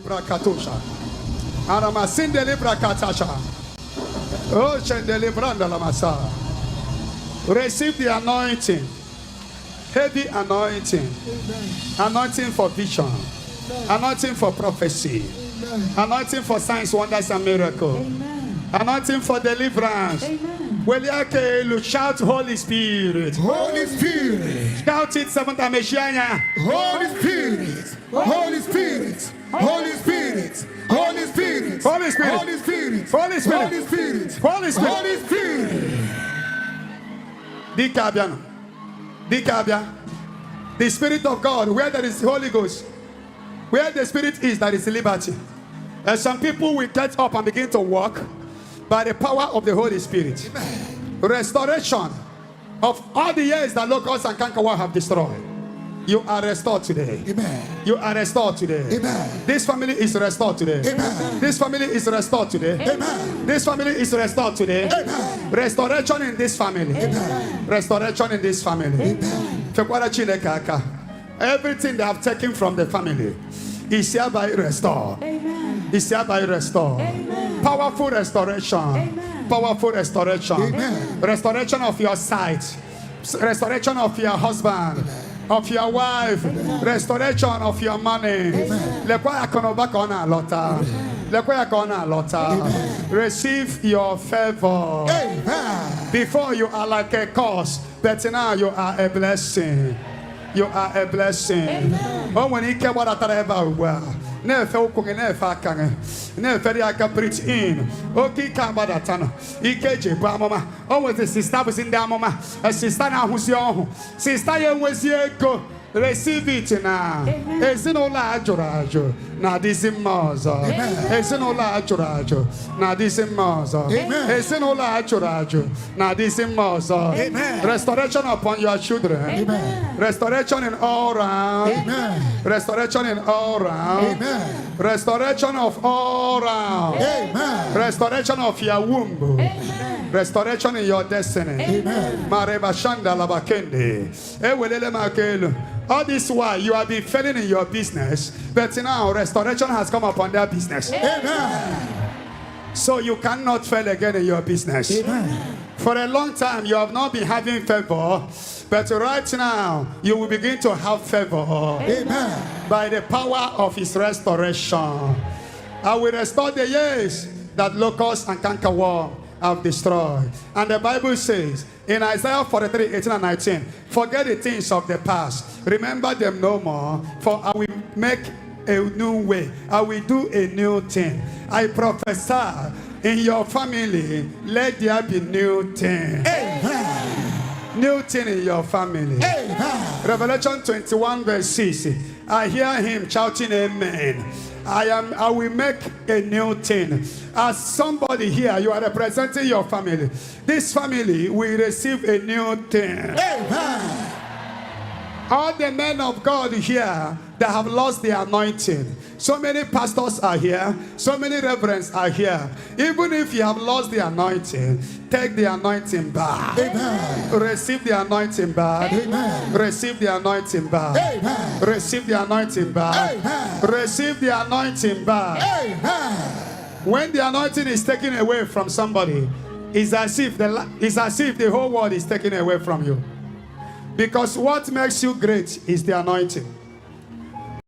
Katusha. Aramasinde libra katasha. Oh, Chendelibranda la masa. Receive the anointing. Heavy anointing. Anointing for vision. Anointing for prophecy. Anointing for signs, wonders, and miracles. Anointing for deliverance. Will you shout Holy Spirit? Holy Spirit. Shout it 7 times. Holy Spirit. Holy Spirit. Holy Spirit. Holy Spirit. Holy Spirit. Holy Spirit. Holy Spirit. Holy Spirit. Holy Spirit. Holy Spirit. Dikabia. The Spirit of God, where there is the Holy Ghost, where the Spirit is, there is liberty. And some people will get up and begin to walk by the power of the Holy Spirit. Amen. Restoration of all the years that locusts and cankerworm have destroyed. You are restored today. Amen. You are restored today. Amen. This family is restored today. Amen. This family is restored today. Amen. This family is restored today. Amen. Restoration in this family. Amen. Restoration in this family. Amen. Everything they have taken from the family is hereby restored. Amen. Is hereby restored. Amen. Powerful restoration. Amen. Powerful restoration. Amen. Restoration of your sight. Restoration of your husband. Amen. Of your wife. Amen. Restoration of your money. Receive your favor. Amen. Before you are like a curse, but now you are a blessing. You are a blessing. Oh, when he came out of well. Never cooking, never canning, never I can preach in. Okay, come by that tunnel. EKJ, Bamama. Always the sister was in the mama. A sister now who's your sister, you was here go. Receive it now. It's no large rajo. Now this is Maza. It's no large rajo. Now this is Maza. It's no large rajo. Now this is Maza. Restoration upon your children. Amen. Restoration in all round. Amen. Restoration in all round. Amen. Restoration of all round. Amen. Restoration of your womb. Amen. Restoration in your destiny. Amen. Marebashanda labakende. Ewelele makelu. All this while you have been failing in your business, but now restoration has come upon their business. Amen. So you cannot fail again in your business. Amen. For a long time you have not been having favor, but right now you will begin to have favor. Amen. By the power of his restoration. I will restore the years that locusts and cankerworm have destroyed. And the Bible says in Isaiah 43, 18 and 19, forget the things of the past, remember them no more, for I will make a new way, I will do a new thing. I prophesy in your family, let there be new thing. Amen. New thing in your family. Amen. Revelation 21 verse 6, I hear him shouting amen. I will make a new thing. As somebody here, you are representing your family. This family will receive a new thing. Amen. All the men of God here that have lost the anointing. So many pastors are here. So many reverends are here. Even if you have lost the anointing, take the anointing back. Amen. Receive the anointing back. Amen. Receive the anointing back. Amen. Receive the anointing back. Amen. Receive the anointing back. Amen. When the anointing is taken away from somebody, it's as if the whole world is taken away from you. Because what makes you great is the anointing.